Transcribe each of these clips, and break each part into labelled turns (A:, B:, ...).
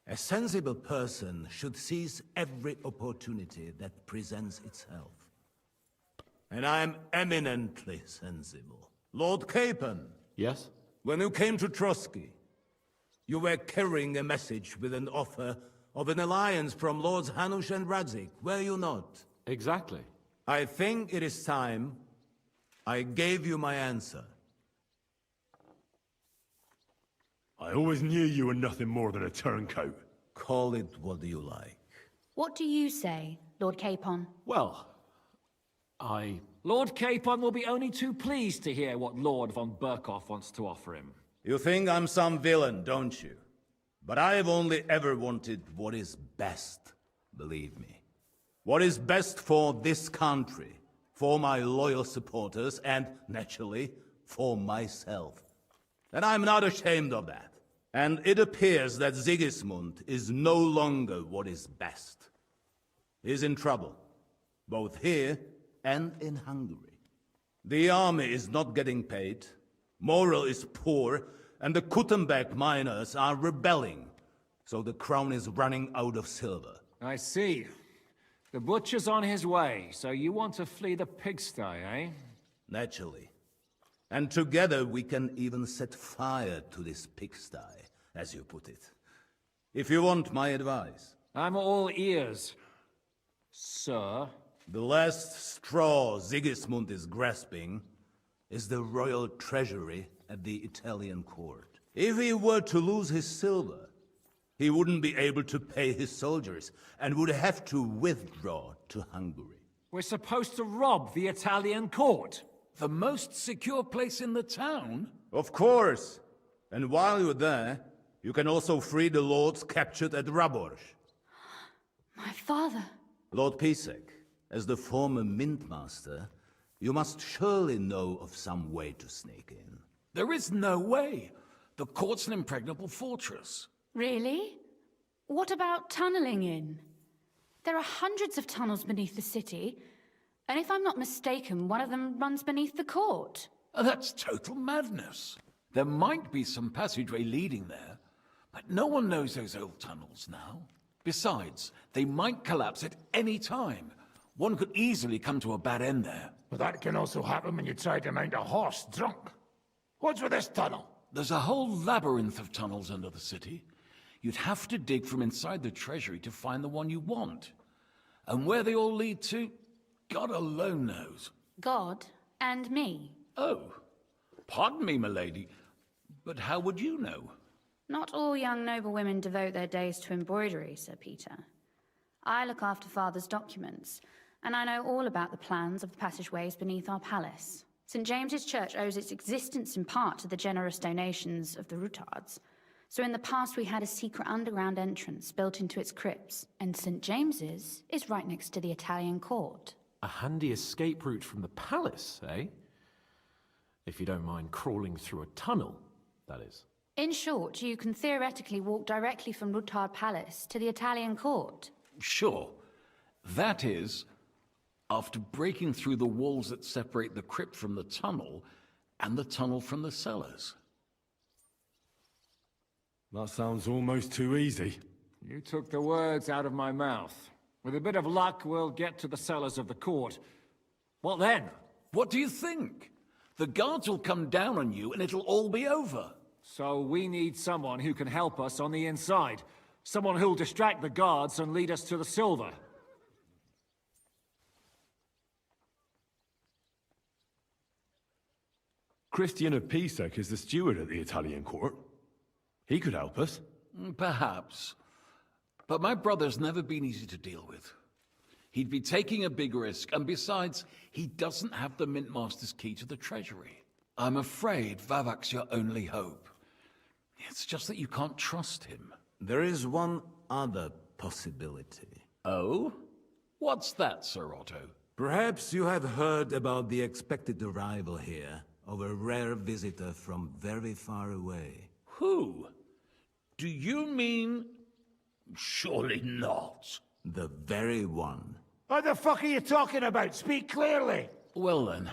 A: A sensible person should seize every opportunity that presents itself. And I am eminently sensible. Lord Capon.
B: Yes?
A: When you came to Trotsky, you were carrying a message with an offer of an alliance from Lords Hanush and Radzik, were you not?
B: Exactly.
A: I think it is time I gave you my answer.
C: I always knew you were nothing more than a turncoat.
A: Call it what you like.
D: What do you say, Lord Capon?
B: Well,
E: Lord Capon will be only too pleased to hear what Lord von Burkhoff wants to offer him.
A: You think I'm some villain, don't you? But I have only ever wanted what is best, believe me. What is best for this country, for my loyal supporters, and, naturally, for myself. And I'm not ashamed of that. And it appears that Sigismund is no longer what is best. He's in trouble, both here and in Hungary. The army is not getting paid, morale is poor, and the Kuttenberg miners are rebelling, so the crown is running out of silver.
E: I see. The butcher's on his way, so you want to flee the pigsty, eh?
A: Naturally. And together we can even set fire to this pigsty, as you put it. If you want my advice.
E: I'm all ears, sir.
A: The last straw Sigismund is grasping is the royal treasury at the Italian court. If he were to lose his silver, he wouldn't be able to pay his soldiers and would have to withdraw to Hungary.
E: We're supposed to rob the Italian court.
F: The most secure place in the town?
A: Of course. And while you're there, you can also free the lords captured at Raborz.
D: My father.
A: Lord Pisek, as the former mintmaster, you must surely know of some way to sneak in.
F: There is no way. The court's an impregnable fortress.
D: Really? What about tunneling in? There are hundreds of tunnels beneath the city, and if I'm not mistaken, one of them runs beneath the court.
F: That's total madness. There might be some passageway leading there, but no one knows those old tunnels now. Besides, they might collapse at any time. One could easily come to a bad end there.
G: But that can also happen when you try to mount a horse drunk. What's with this tunnel?
F: There's a whole labyrinth of tunnels under the city. You'd have to dig from inside the treasury to find the one you want. And where they all lead to, God alone knows.
D: God and me.
F: Oh, pardon me, milady, but how would you know?
D: Not all young noble women devote their days to embroidery, Sir Peter. I look after Father's documents, and I know all about the plans of the passageways beneath our palace. St. James's Church owes its existence in part to the generous donations of the Rutards. So in the past we had a secret underground entrance built into its crypts, and St. James's is right next to the Italian court.
B: a handy escape route from the palace, eh? If you don't mind crawling through a tunnel, that is.
D: In short, you can theoretically walk directly from Rutard Palace to the Italian court.
F: Sure. That is, after breaking through the walls that separate the crypt from the tunnel, and the tunnel from the cellars.
C: That sounds almost too easy.
E: You took the words out of my mouth. With a bit of luck, we'll get to the cellars of the court. What then?
F: What do you think? The guards will come down on you and it'll all be over.
E: So we need someone who can help us on the inside. Someone who'll distract the guards and lead us to the silver.
C: Christian of Pisek is the steward at the Italian court. He could help us.
F: Perhaps. But my brother's never been easy to deal with. He'd be taking a big risk, and besides, he doesn't have the Mintmaster's key to the treasury. I'm afraid Vavak's your only hope. It's just that you can't trust him.
A: There is one other possibility.
F: Oh? What's that, Sir Otto?
A: Perhaps you have heard about the expected arrival here of a rare visitor from very far away.
F: Who? Do you mean... Surely not.
A: The very one.
G: What the fuck are you talking about? Speak clearly.
F: Well then,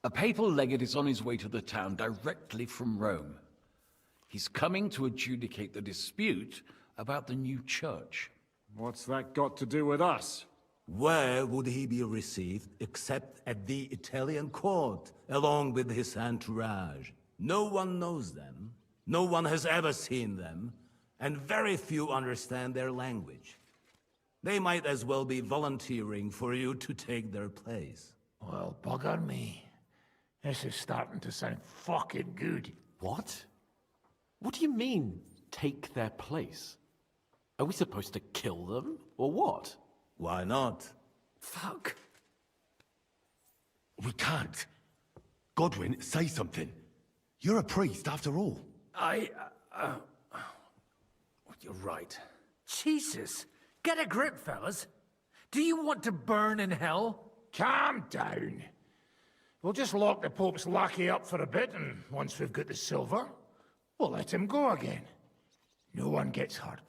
F: a papal legate is on his way to the town directly from Rome. He's coming to adjudicate the dispute about the new church.
E: What's that got to do with us?
A: Where would he be received except at the Italian court, along with his entourage? No one knows them, no one has ever seen them, and very few understand their language. They might as well be volunteering for you to take their place.
G: Well, bugger me. This is starting to sound fucking good.
B: What? What do you mean, take their place? Are we supposed to kill them, or what?
A: Why not?
B: Fuck.
C: We can't. Godwin, say something. You're a priest, after all.
H: You're right. Jesus! Get a grip, fellas. Do you want to burn in hell?
G: Calm down. We'll just lock the Pope's lackey up for a bit, and once we've got the silver, we'll let him go again. No one gets hurt.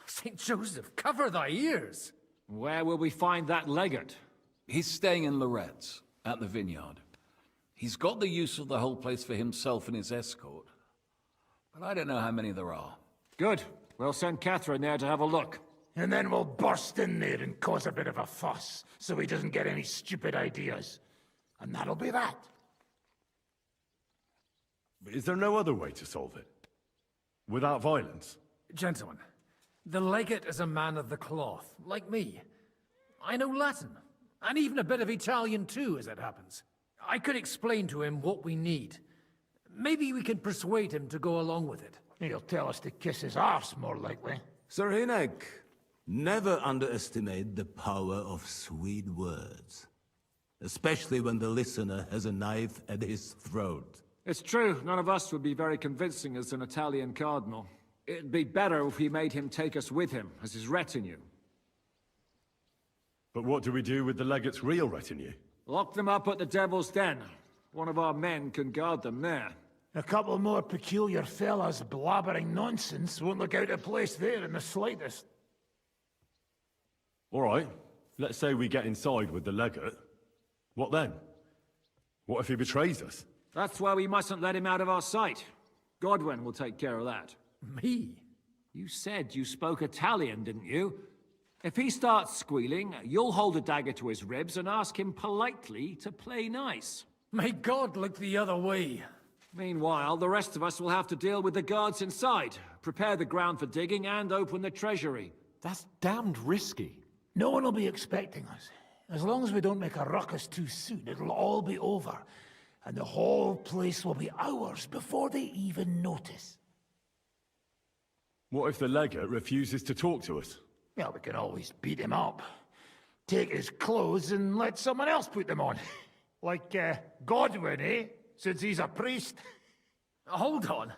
H: St. Joseph, cover thy ears!
E: Where will we find that legate?
F: He's staying in Loretz, at the vineyard. He's got the use of the whole place for himself and his escort. But I don't know how many there are.
E: Good. We'll send Catherine there to have a look.
G: And then we'll burst in there and cause a bit of a fuss, so he doesn't get any stupid ideas. And that'll be that.
C: But is there no other way to solve it? Without violence?
H: Gentlemen, the legate is a man of the cloth, like me. I know Latin, and even a bit of Italian too, as it happens. I could explain to him what we need. Maybe we can persuade him to go along with it.
G: He'll tell us to kiss his arse, more likely.
A: Sir Hinek, never underestimate the power of sweet words. Especially when the listener has a knife at his throat.
E: It's true, none of us would be very convincing as an Italian cardinal. It'd be better if we made him take us with him, as his retinue.
C: But what do we do with the legate's real retinue?
E: Lock them up at the Devil's Den. One of our men can guard them there.
G: A couple more peculiar fellas blabbering nonsense won't look out of place there in the slightest.
C: All right, let's say we get inside with the legate. What then? What if he betrays us?
E: That's why we mustn't let him out of our sight. Godwin will take care of that.
H: Me?
E: You said you spoke Italian, didn't you? If he starts squealing, you'll hold a dagger to his ribs and ask him politely to play nice.
H: May God look the other way.
E: Meanwhile, the rest of us will have to deal with the guards inside, prepare the ground for digging, and open the treasury.
B: That's damned risky.
G: No one will be expecting us. As long as we don't make a ruckus too soon, it'll all be over. And the whole place will be ours before they even notice.
C: What if the legate refuses to talk to us?
G: Well, we can always beat him up. Take his clothes and let someone else put them on. Like, Godwin, eh? Since he's a priest.
H: Hold on.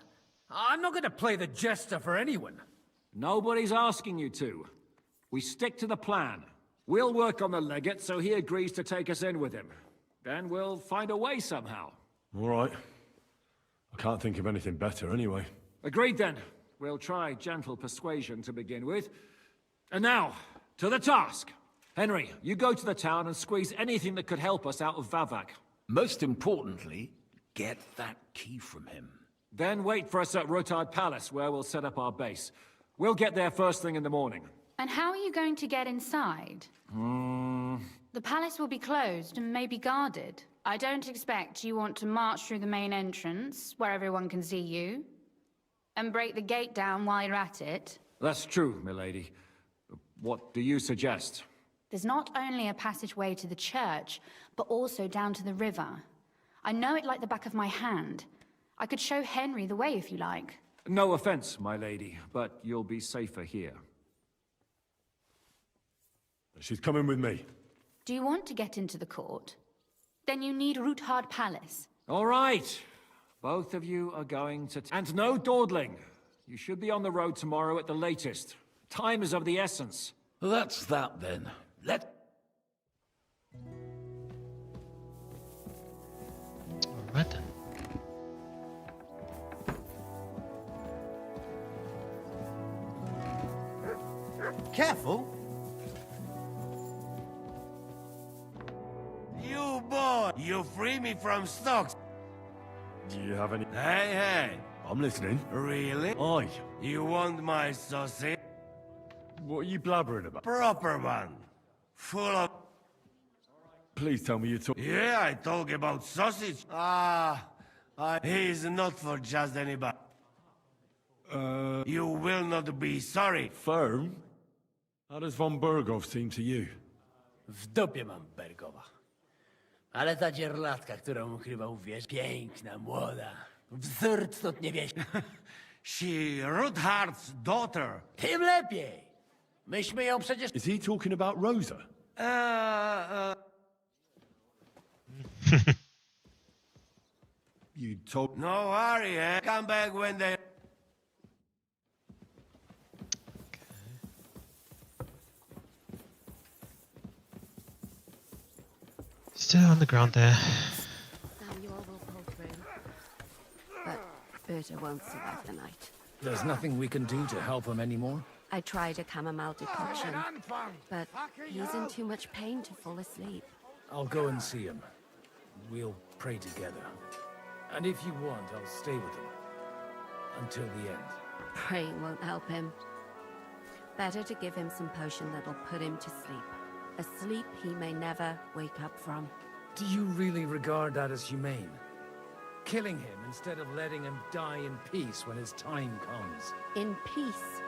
H: I'm not going to play the jester for anyone.
E: Nobody's asking you to. We stick to the plan. We'll work on the legate so he agrees to take us in with him. Then we'll find a way somehow.
C: All right. I can't think of anything better anyway.
E: Agreed then. We'll try gentle persuasion to begin with. And now, to the task. Henry, you go to the town and squeeze anything that could help us out of Vavak.
F: Most importantly, get that key from him.
E: Then wait for us at Rotard Palace, where we'll set up our base. We'll get there first thing in the morning.
D: And how are you going to get inside? The palace will be closed and maybe guarded. I don't expect you want to march through the main entrance, where everyone can see you, and break the gate down while you're at it.
E: That's true, milady. What do you suggest?
D: There's not only a passageway to the church, but also down to the river. I know it like the back of my hand. I could show Henry the way if you like.
E: No offense, my lady, but you'll be safer here.
C: She's coming with me.
D: Do you want to get into the court? Then you need Roothard Palace.
E: All right. Both of you are going to... And no dawdling. You should be on the road tomorrow at the latest. Time is of the essence.
F: That's that then.
I: Alright then.
A: Careful!
J: You boy! You free me from stocks!
C: Do you have any...
J: Hey, hey!
C: I'm listening.
J: Really?
C: Aye.
J: You want my sausage?
C: What are you blabbering about?
J: Proper one. Full of...
C: Please tell me you're talking...
J: Yeah, I talk about sausage. He's not for just anybody. You will not be sorry.
C: Firm? How does von Berghoff seem to you?
G: W dupie mam Bergowa. Ale ta dzierlatka, którą ukrywał wiesz, piękna, młoda. Wzór cnót niewieści.
J: She Ruthard's daughter.
G: Tym lepiej. Myśmy ją przecież...
C: Is he talking about Rosa? You told...
J: No worry, eh? Come back when they...
I: Still on the ground there.
K: Samuel will pull through. But Berta won't survive the night.
H: There's nothing we can do to help him anymore?
K: I tried a chamomile decoction, but he's in too much pain to fall asleep.
H: I'll go and see him. We'll pray together. And if you want, I'll stay with him. Until the end.
K: Praying won't help him. Better to give him some potion that'll put him to sleep. A sleep he may never wake up from.
H: Do you really regard that as humane? Killing him instead of letting him die in peace when his time comes.
K: In peace.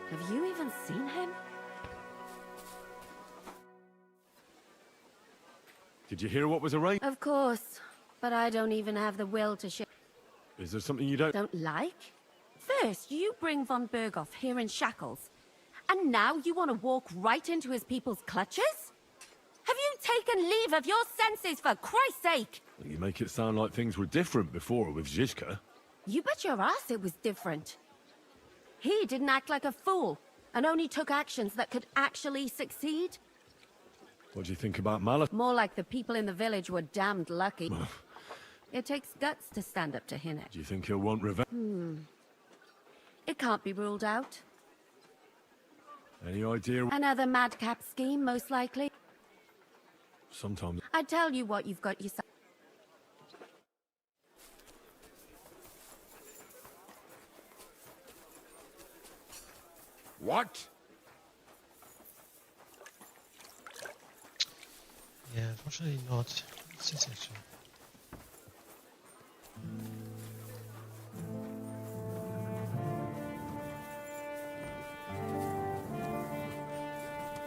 K: Have you even seen him?
C: Did you hear what was arranged?
K: Of course. But I don't even have the will to
C: Is there something you don't...
K: like? First, you bring von Berghoff here in shackles. And now you want to walk right into his people's clutches? Have you taken leave of your senses, for Christ's sake?
C: Well, you make it sound like things were different before with Zizka.
K: You bet your ass it was different. He didn't act like a fool, and only took actions that could actually succeed.
C: What do you think about Malak?
K: More like the people in the village were damned lucky. It takes guts to stand up to Hinnet.
C: Do you think he'll want revenge?
K: It can't be ruled out.
C: Any idea?
K: Another madcap scheme, most likely.
C: Sometimes...
K: I tell you what you've got yourself.
J: What?
I: Yeah, unfortunately not. It's essential.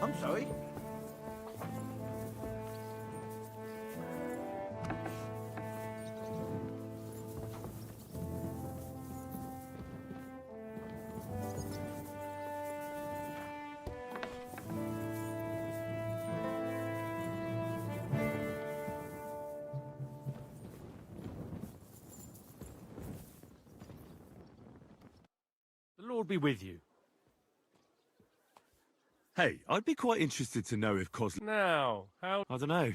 J: I'm sorry?
L: The Lord be with you.
C: Hey, I'd be quite interested to know if Cos...
L: Now, how...
C: I don't know.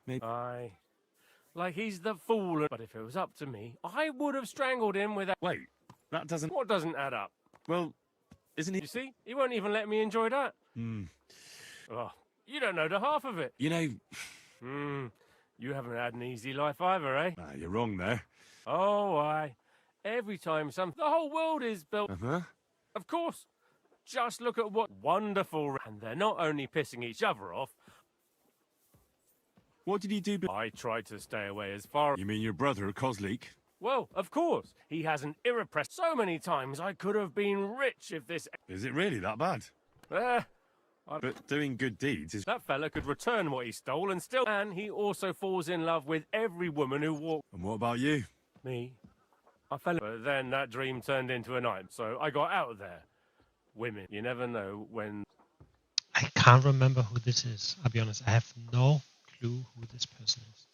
C: Maybe...
L: Aye. Like he's the fool, but if it was up to me, I would have strangled him with a...
C: Wait, that doesn't...
L: What doesn't add up?
C: Well, isn't he...
L: You see? He won't even let me enjoy that. Oh, you don't know the half of it.
C: You know...
L: You haven't had an easy life either, eh?
C: Nah, you're wrong there.
L: Oh, aye. Every time the whole world is built...
C: Uh-huh.
L: Of course. Just look at what wonderful... And they're not only pissing each other off...
C: What did he do?
L: I tried to stay away as far...
C: You mean your brother, Kozlik?
L: Well, of course. He has an irrepressible... So many times I could have been rich if this...
C: Is it really that bad? But doing good deeds is...
L: That fella could return what he stole and still... And he also falls in love with every woman who walks...
C: And what about you?
L: Me? I fell... But then that dream turned into a night, so I got out of there. Women. You never know when...
I: I can't remember who this is. I'll be honest. I have no clue who this person is.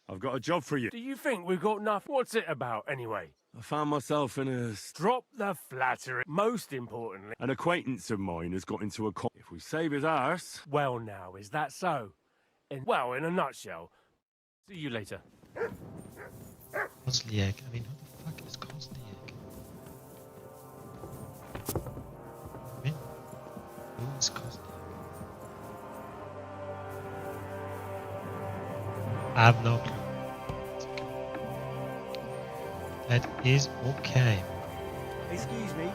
C: I've got a job for you.
L: Do you think we've got enough? What's it about, anyway?
C: I found myself in a...
L: Drop the flattery. Most importantly...
C: An acquaintance of mine has got into a... If we save his arse...
L: Well, now, is that so? Well, in a nutshell. See you later.
I: Kozliak. I mean, who the fuck is Kozliak? I mean, who is Kozliak? I have no clue. That is okay.
J: Excuse me.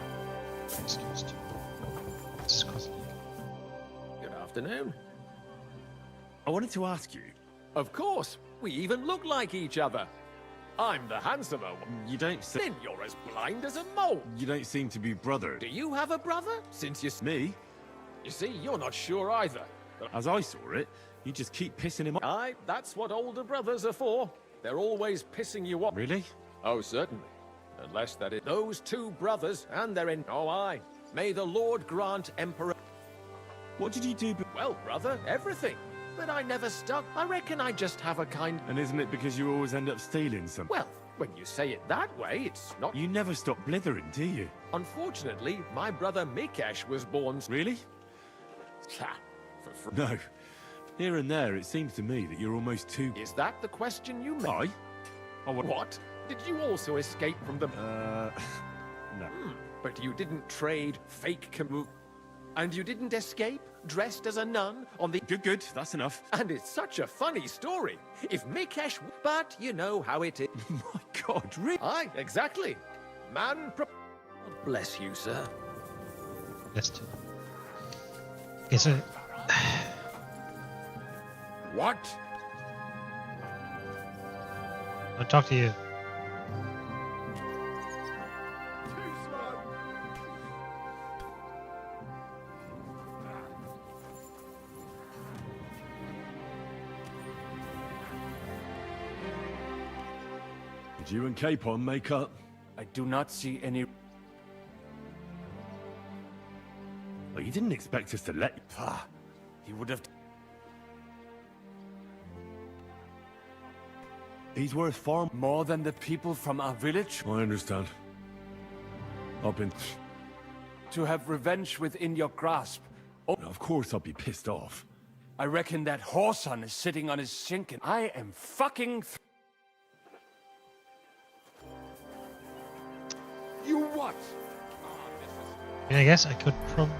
I: Excused. Just cause.
B: Good afternoon.
C: I wanted to ask you.
B: Of course, we even look like each other. I'm the handsomer one.
C: You don't seem.
B: Then you're as blind as a mole.
C: You don't seem to be brother.
B: Do you have a brother? Since you...
C: Me?
B: You see, you're not sure either.
C: As I saw it, you just keep pissing him off.
B: Aye, that's what older brothers are for. They're always pissing you off.
C: Really?
B: Oh, certainly. Unless that is those two brothers and they're in... Oh, aye. May the Lord grant Emperor...
C: What did you do?
B: Well, brother, everything. But I never stuck. I reckon I just have a kind...
C: And isn't it because you always end up stealing something?
B: Well, when you say it that way, it's not...
C: You never stop blithering, do you?
B: Unfortunately, my brother Mikesh was born...
C: Really?
B: Ha!
C: No. Here and there, it seems to me that you're almost too...
B: Is that the question you made?
C: I? Oh,
B: What? Did you also escape from the...
C: No.
B: But you didn't trade fake Camus... And you didn't escape, dressed as a nun, on the...
C: Good. That's enough.
B: And it's such a funny story. If Mikesh... But you know how it is.
C: My God, really?
B: Aye, exactly. Man... God bless you, sir.
I: Let's do. Okay, so.
J: What?
I: I'll talk to you.
C: Did you and Capon make up?
J: I do not see any...
C: Well, you didn't expect us to let you.
J: Ah, he would have...
C: He's worth far
J: More than the people from our village?
C: I understand. I've been...
J: To have revenge within your grasp. Oh,
C: Of course I'll be pissed off.
J: I reckon that whoreson is sitting on his sink and I am fucking... You what?
I: I mean, I guess I could probably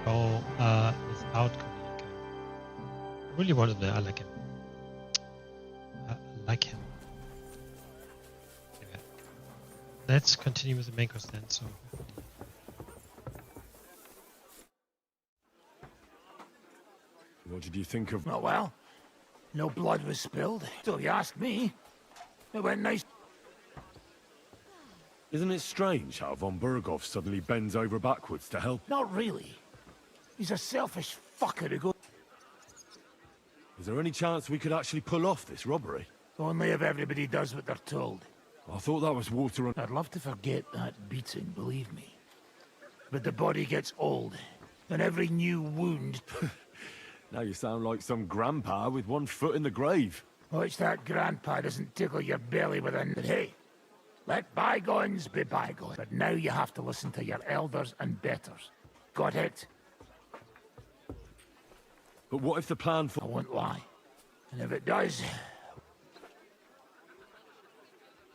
I: go without communicating. I really wanted to. I like him. I like him. Okay. Let's continue with the main quest then. So.
C: What did you think of...
G: Oh, well. No blood was spilled. So you ask me. It went nice.
C: Isn't it strange how von Berghoff suddenly bends over backwards to help?
G: Not really. He's a selfish fucker who goes...
C: Is there any chance we could actually pull off this robbery?
G: Only if everybody does what they're told.
C: I thought that was water on...
G: I'd love to forget that beating, believe me. But the body gets old, and every new wound...
C: Now you sound like some grandpa with one foot in the grave.
G: Watch that grandpa doesn't tickle your belly with a... But hey, let bygones be bygones. But now you have to listen to your elders and betters. Got it?
C: But what if the plan for...
G: I won't lie. And if it does...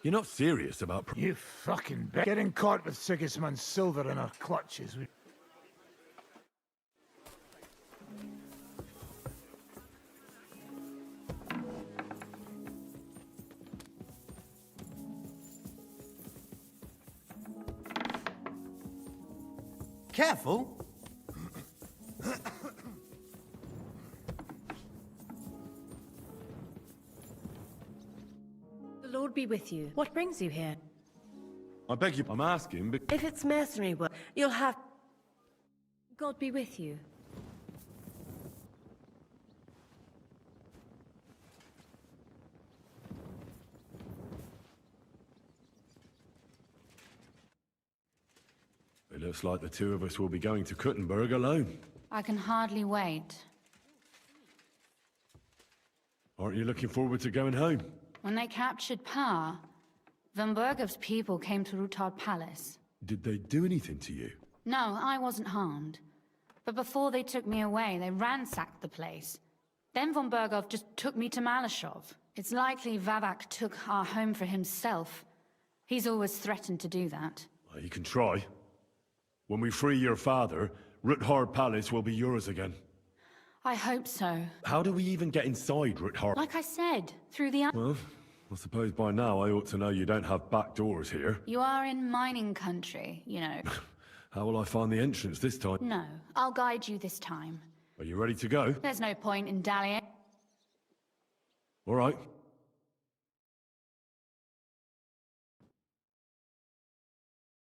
C: You're not serious about...
G: You fucking bet. Getting caught with Sigismund's silver in our clutches.
J: Careful.
M: The Lord be with you. What brings you here?
C: I beg you, I'm asking, but...
M: If it's mercenary work, you'll have... God be with you.
C: It looks like the two of us will be going to Kuttenberg alone.
D: I can hardly wait.
C: Aren't you looking forward to going home?
D: When they captured power, Von Bergov's people came to Rutard Palace.
C: Did they do anything to you?
D: No, I wasn't harmed. But before they took me away, they ransacked the place. Then Von Bergov just took me to Malashov. It's likely Vavak took our home for himself. He's always threatened to do that.
C: Well, you can try. When we free your father, Ruthard Palace will be yours again.
D: I hope so.
C: How do we even get inside Ruthard?
D: Like I said, through the...
C: Well, I suppose by now I ought to know you don't have back doors here.
D: You are in mining country, you know.
C: How will I find the entrance this time?
D: No, I'll guide you this time.
C: Are you ready to go?
D: There's no point in dallying.
C: All right.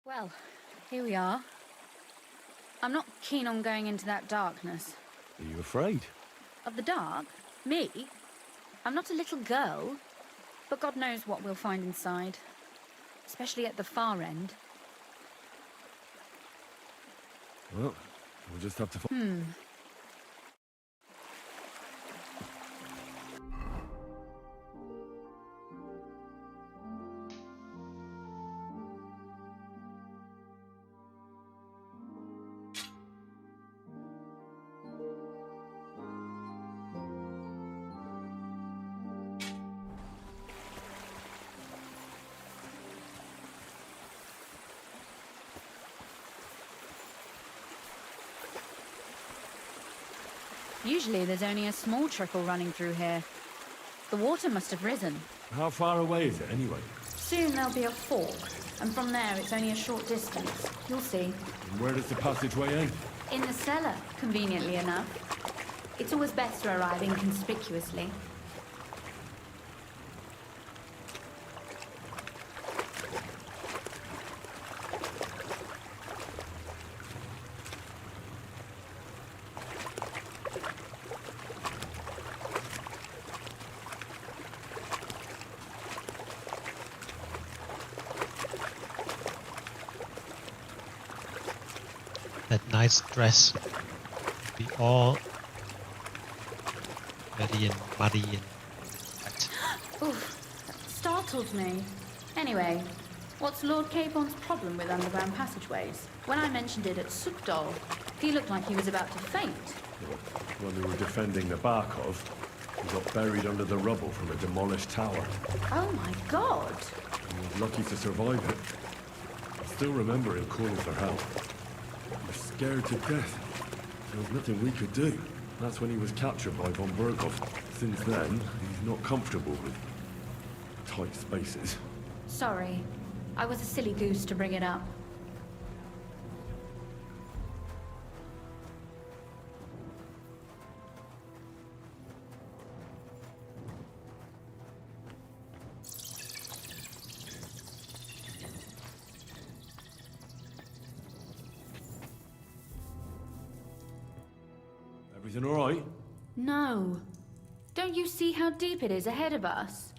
D: Well, here we are. I'm not keen on going into that darkness.
C: Are you afraid?
D: Of the dark? Me? I'm not a little girl. But God knows what we'll find inside. Especially at the far end.
C: Well, we'll just have to...
D: Usually there's only a small trickle running through here. The water must have risen.
C: How far away is it, anyway?
D: Soon there'll be a fork, and from there it's only a short distance. You'll see.
C: And where does the passageway end?
D: In the cellar, conveniently enough. It's always best to arrive inconspicuously.
I: That nice dress. Be all muddy and muddy and wet.
D: Oof, that startled me. Anyway, what's Lord Capon's problem with underground passageways? When I mentioned it at Sukdol, he looked like he was about to faint.
C: When we were defending the Barkov, we got buried under the rubble from a demolished tower.
D: Oh my god!
C: We were lucky to survive it. I still remember him calling for help. We were scared to death. There was nothing we could do. That's when he was captured by von Berghoff. Since then, he's not comfortable with tight spaces.
D: Sorry. I was a silly goose to bring it up.
C: Everything all right?
D: No. Don't you see how deep it is ahead of us?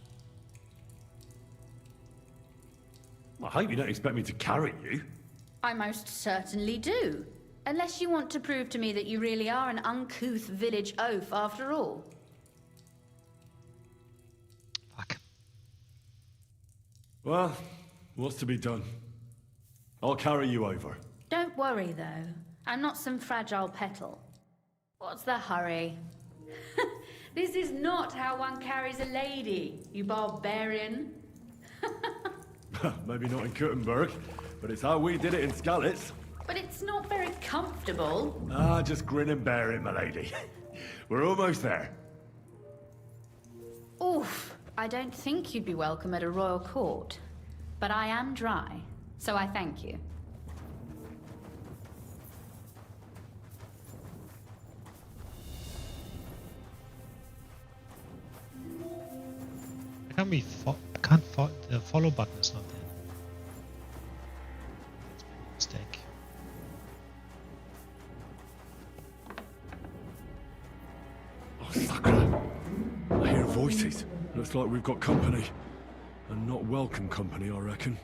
C: I hope you don't expect me to carry you.
D: I most certainly do. Unless you want to prove to me that you really are an uncouth village oaf after all.
I: Fuck.
C: Well, what's to be done? I'll carry you over.
D: Don't worry, though. I'm not some fragile petal. What's the hurry? This is not how one carries a lady, you barbarian.
C: Maybe not in Kirimdor, but it's how we did it in Skalitz.
D: But it's not very comfortable.
C: Ah, just grin and bear it, my lady. We're almost there.
D: Oof, I don't think you'd be welcome at a royal court. But I am dry, so I thank you.
I: I can't the follow button is not there. It's my mistake.
C: Oh, Sakura! I hear voices. Looks like we've got company. And not welcome company, I reckon.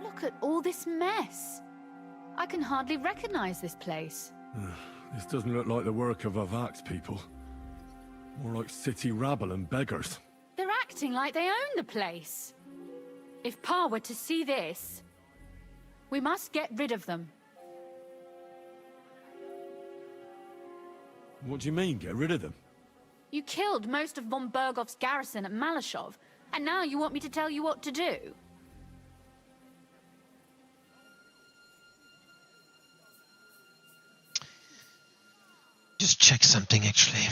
D: Look at all this mess. I can hardly recognize this place.
C: This doesn't look like the work of Avak's people. More like city rabble and beggars.
D: They're acting like they own the place. If Pa were to see this, we must get rid of them.
C: What do you mean, get rid of them?
D: You killed most of von Bergoff's garrison at Malashov. And now you want me to tell you what to do?
I: Just check something, actually.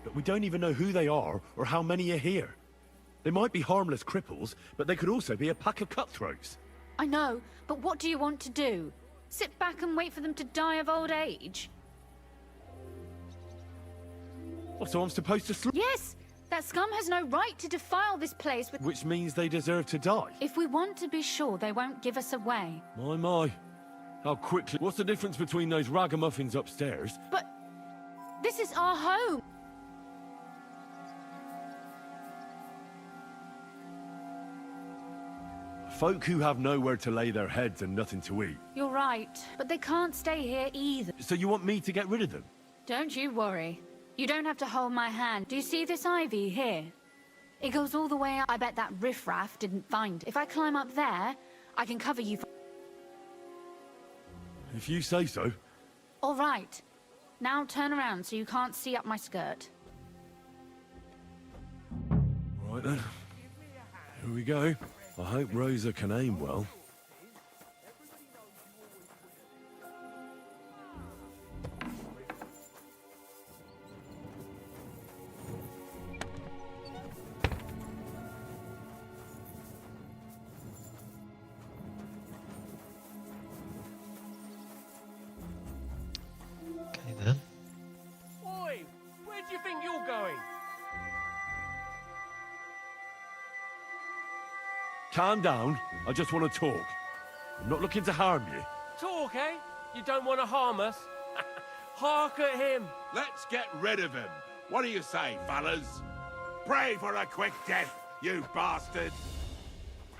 C: But we don't even know who they are or how many are here. They might be harmless cripples, but they could also be a pack of cutthroats.
D: I know, but what do you want to do? Sit back and wait for them to die of old age?
C: Oh, so I'm supposed to sleep?
D: Yes! That scum has no right to defile this place with...
C: Which means they deserve to die.
D: If we want to be sure they won't give us away.
C: My. How quickly... What's the difference between those ragamuffins upstairs?
D: But... this is our home!
C: Folk who have nowhere to lay their heads and nothing to eat.
D: You're right, but they can't stay here either.
C: So you want me to get rid of them?
D: Don't you worry. You don't have to hold my hand. Do you see this ivy here? It goes all the way up. I bet that riffraff didn't find it. If I climb up there, I can cover you from...
C: If you say so.
D: All right. Now turn around so you can't see up my skirt.
C: Right then. Here we go. I hope Rosa can aim well.
I: Okay then.
L: Oi! Where do you think you're going?
C: Calm down. I just want to talk. I'm not looking to harm you.
L: Talk, eh? You don't want to harm us? Hark at him!
N: Let's get rid of him. What do you say, fellas? Pray for a quick death, you bastards!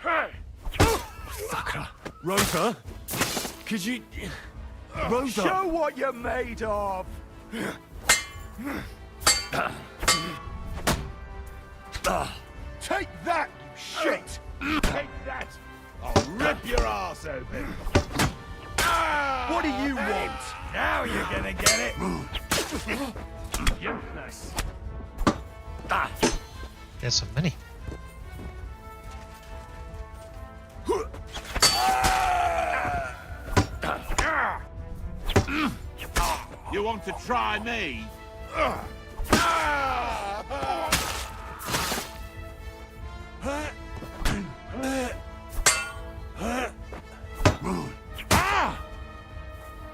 L: Hey!
C: Fucker. Rosa? Could you... Rosa!
J: Show what you're made of! Take that, you shit! Take that!
N: I'll rip your ass open!
J: What do you want?
N: Now you're gonna get it! Useless!
I: There's so many.
N: You want to try me?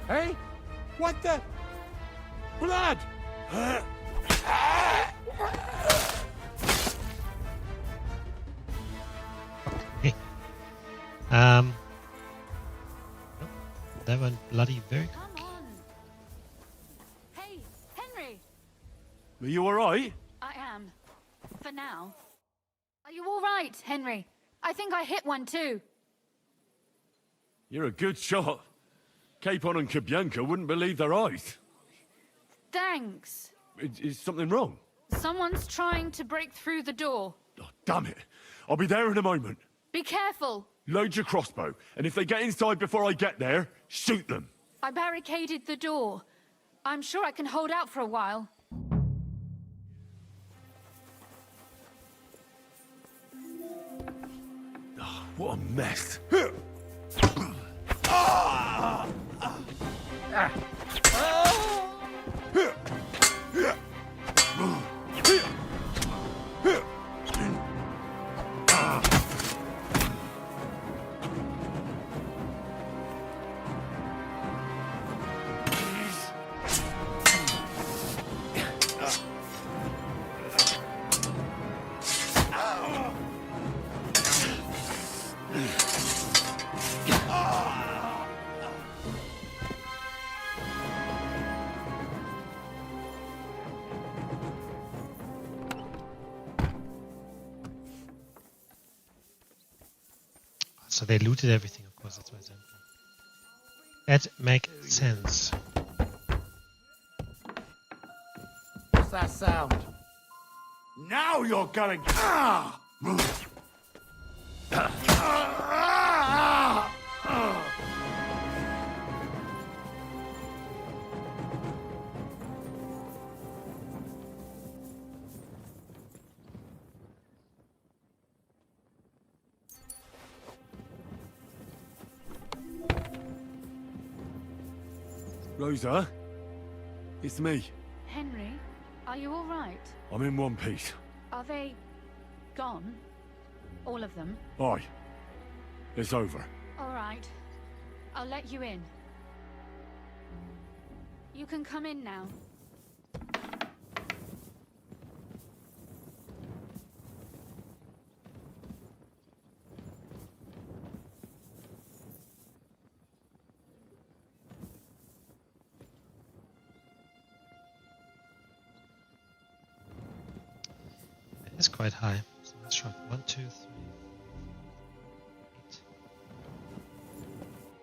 J: Hey? What the?
N: Blood!
I: Okay. That went bloody very quick.
D: Come on. Hey, Henry!
C: Are you alright?
D: I am. For now. Are you all right, Henry? I think I hit one too.
C: You're a good shot. Capon and Kabianka wouldn't believe their eyes.
D: Thanks.
C: Is something wrong?
D: Someone's trying to break through the door.
C: Oh, damn it. I'll be there in a moment.
D: Be careful.
C: Load your crossbow, and if they get inside before I get there, shoot them.
D: I barricaded the door. I'm sure I can hold out for a while.
C: Oh, what a mess.
I: So they looted everything, of course, that's why it's empty. That makes sense.
J: What's that sound? Now you're gonna... Ah!
C: Rosa? It's me.
D: Henry, are you all right?
C: I'm in one piece.
D: Are they gone? All of them?
C: Aye. It's over.
D: All right. I'll let you in. You can come in now.
I: It's quite high. So let's try 1, 2, 3.